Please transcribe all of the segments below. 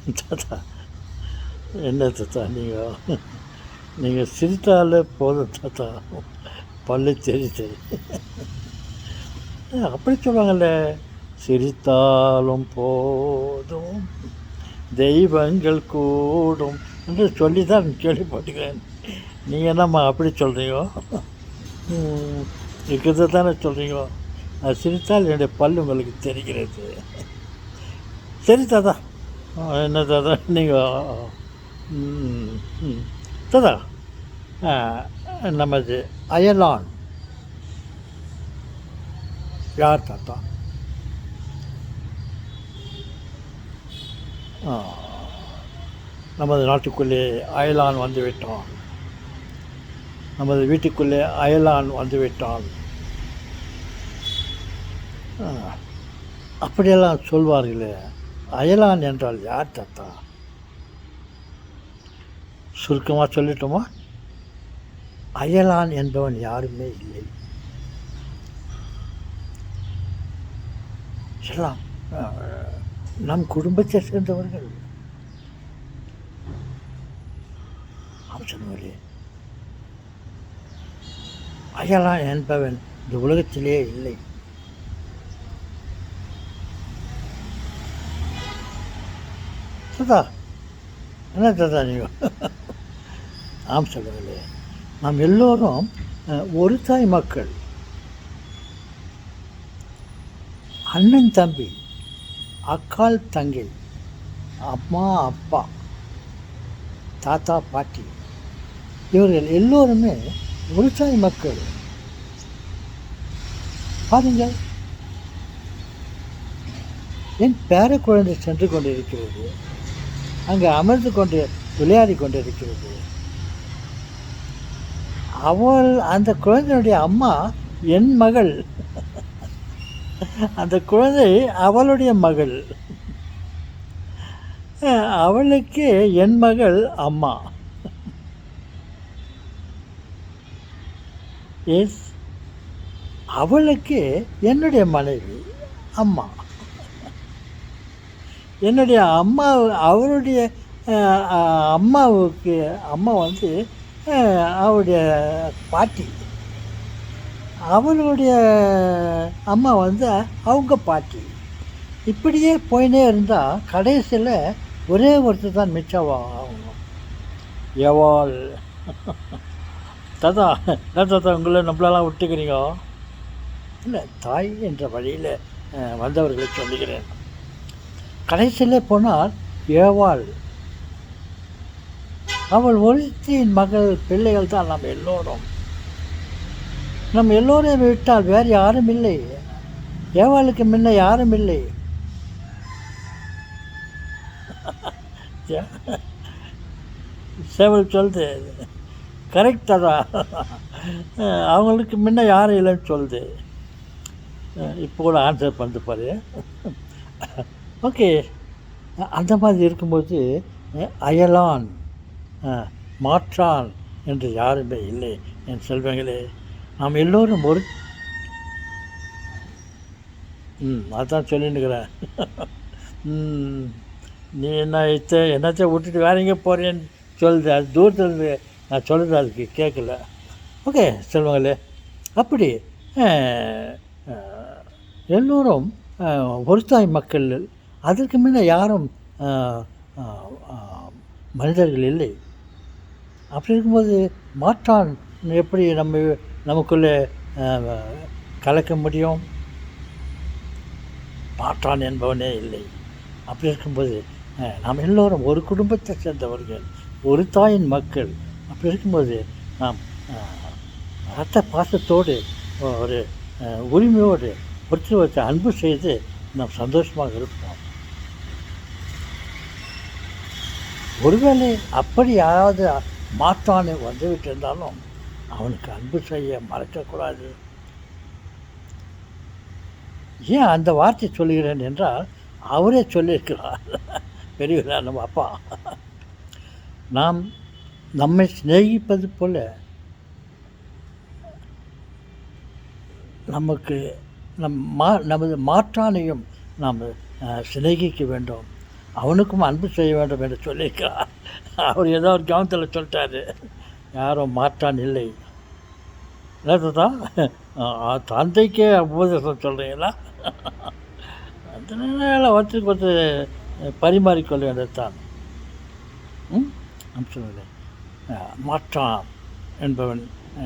தாத்தா, என்ன தாத்தா நீங்கள் சிரித்தாலே போதும் தாத்தா, பல்லு தெரியுது. அப்படி சொல்லுவாங்கள்ல, சிரித்தாலும் போதும் தெய்வங்கள் கூடும் என்று சொல்லி தான் கேள்விப்பட்டுக்கிறேன். நீங்கள் என்னம்மா அப்படி சொல்கிறீங்க? இருக்கிறத தானே சொல்கிறீங்க. அது சிரித்தால் என்னுடைய பல் உங்களுக்கு தெரிகிறது. சரி தாத்தா, என்ன தாத்தா நீங்கள் தாத்தா, நமது அயலான் யார் தாத்தா? நமது நாட்டுக்குள்ளே அயலான் வந்துவிட்டான், நமது வீட்டுக்குள்ளே அயலான் வந்துவிட்டான் அப்படியெல்லாம் சொல்வார்களே. அயலான் என்றால் யார் தாத்தா? சுருக்கமாக சொல்லட்டுமா? அயலான் என்பவன் யாருமே இல்லை. எல்லாம் நம் குடும்பத்தை சேர்ந்தவர்கள். சொன்னவர்களே, அயலான் என்பவன் இந்த உலகத்திலே இல்லை. தாத்தா, என்ன தாத்தா நீங்கள்? ஆம் சொல்லுங்களே, நாம் எல்லோரும் ஒரு தாய் மக்கள். அண்ணன் தம்பி, அக்கால் தங்கை, அம்மா அப்பா, தாத்தா பாட்டி, இவர்கள் எல்லோருமே ஒரு தாய் மக்கள். பாருங்கள், என் பேர குழந்தை சென்று கொண்டிருக்கிறது, அங்கே அமர்ந்து கொண்டு விளையாடி கொண்டிருக்கிறது. அந்த குழந்தையுடைய அம்மா என் மகள், அந்த குழந்தை அவளுடைய மகள், அவளுக்கு என் மகள் அம்மா. எஸ், அவளுக்கு என்னுடைய மனைவி அம்மா. என்னுடைய அம்மா, அவருடைய அம்மாவுக்கு அம்மா அவருடைய பாட்டி, அவளுடைய அம்மா அவங்க பாட்டி. இப்படியே போயினே இருந்தால் கடைசியில் ஒரே ஒருத்தர் தான் மிச்சமாகணும். எவாள் தாத்தா, தாத்தா உங்களை நம்மளெல்லாம் விட்டுக்கிறீங்க? இல்லை, தாய் என்ற வழியில் வந்தவர்களை சொல்லுகிறேன். கடைசியில் போனால் ஏவாள், அவள் ஒருத்தியின் மகள் பிள்ளைகள் தான் நம்ம எல்லோரும். நம்ம எல்லோரையும் விட்டால் வேறு யாரும் இல்லை. ஏவாளுக்கு முன்ன யாரும் இல்லை. சேவல் சொல்லுது, கரெக்டாக தான், அவங்களுக்கு முன்ன யாரும் இல்லைன்னு சொல்லுது. இப்போ கூட ஆன்சர் பண்ணிட்டு பாரு. ஓகே, அந்த மாதிரி இருக்கும்போது அயலான் மாற்றான் என்று யாருமே இல்லை என் செல்வங்களே. நாம் எல்லோரும் ஒரு அதான் சொல்லிட்டுக்கிறேன். நீ என்னத்தை விட்டுட்டு வேற எங்கே போகிறேன்னு சொல்லுது. அது தூரத்தில் நான் சொல்கிறது அதுக்கு கேட்கல. ஓகே செல்வங்களே, அப்படி எல்லோரும் ஒரு தாய் மக்கள். அதற்கு முன்ன யாரும் மனிதர்கள் இல்லை. அப்படி இருக்கும்போது மாற்றான் எப்படி நமக்குள்ளே கலக்க முடியும்? மாற்றான் என்பவனே இல்லை. அப்படி இருக்கும்போது நாம் எல்லோரும் ஒரு குடும்பத்தை சேர்ந்தவர்கள், ஒரு தாயின் மக்கள். அப்படி இருக்கும்போது நாம் இரத்த பாசத்தோடு, ஒரு உரிமையோடு ஒருத்தர் வச்சு அன்பு செய்து நாம் சந்தோஷமாக இருப்போம். ஒருவேளை அப்படி யாராவது மாற்றானே வந்துவிட்டு இருந்தாலும் அவனுக்கு அன்பு செய்ய மறக்கக்கூடாது. ஏன் அந்த வார்த்தை சொல்லுகிறேன் என்றால், அவரே சொல்லியிருக்கிறார், பெரியவரார் நம்ம அப்பா. நாம் நம்மை சிநேகிப்பது போல நமது மாற்றானையும் நாம் சிநேகிக்க வேண்டும். அவனுக்கும் அன்பு செய்ய வேண்டும் என்று சொல்லியிருக்கிறார். அவர் ஏதோ ஒரு கவனத்தில் சொல்லிட்டாரு, யாரும் மாற்றான் இல்லை. என்ன தாத்தா, தந்தைக்கே உபதேசம் சொல்கிறீங்களா? அதனால ஒருத்தருக்கு ஒருத்தர் பரிமாறிக்கொள்ள வேண்டியது தான். சொல்லுங்கள். மாற்றான் என்பவன்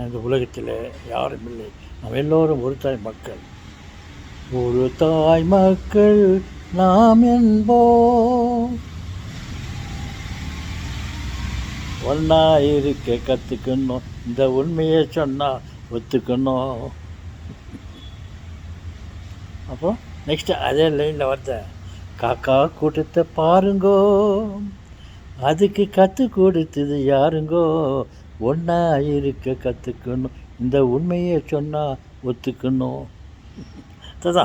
இந்த உலகத்தில் யாரும் இல்லை. நாம் எல்லோரும் ஒரு தாய் மக்கள். ஒரு தாய் மக்கள் நாம் என்போம். ஒன்றா இருக்க கற்றுக்கணும், இந்த உண்மையை சொன்னால் ஒத்துக்கணும். அப்புறம் நெக்ஸ்ட்டு அதே லைனில் வருத, காக்கா கூட்டத்தை பாருங்கோ, அதுக்கு கற்றுக் கொடுத்தது யாருங்கோ, ஒன்றா இருக்க கற்றுக்கணும், இந்த உண்மையை சொன்னால் ஒத்துக்கணும். தாத்தா,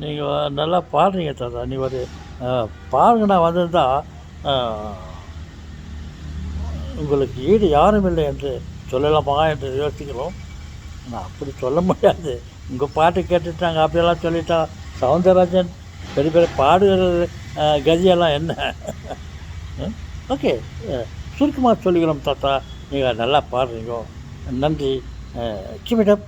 நீங்கள் நல்லா பாடுறீங்க தாத்தா. நீ ஒரு பாருங்கண்ணா வந்திருந்தா உங்களுக்கு ஈடு யாரும் இல்லை என்று சொல்லலாமா என்று யோசிக்கிறோம். ஆனால் அப்படி சொல்ல முடியாது. உங்கள் பாட்டு கேட்டுட்டு நாங்கள் அப்படியெல்லாம் சொல்லிட்டா சவுந்தரராஜன் பெரிய பெரிய பாடுகிறது கதியெல்லாம் என்ன? ஓகே, சுருக்கமாக சொல்லிக்கிறோம் தாத்தா. நீங்கள் நல்லா பாடுறீங்க. நன்றி. Keep it up.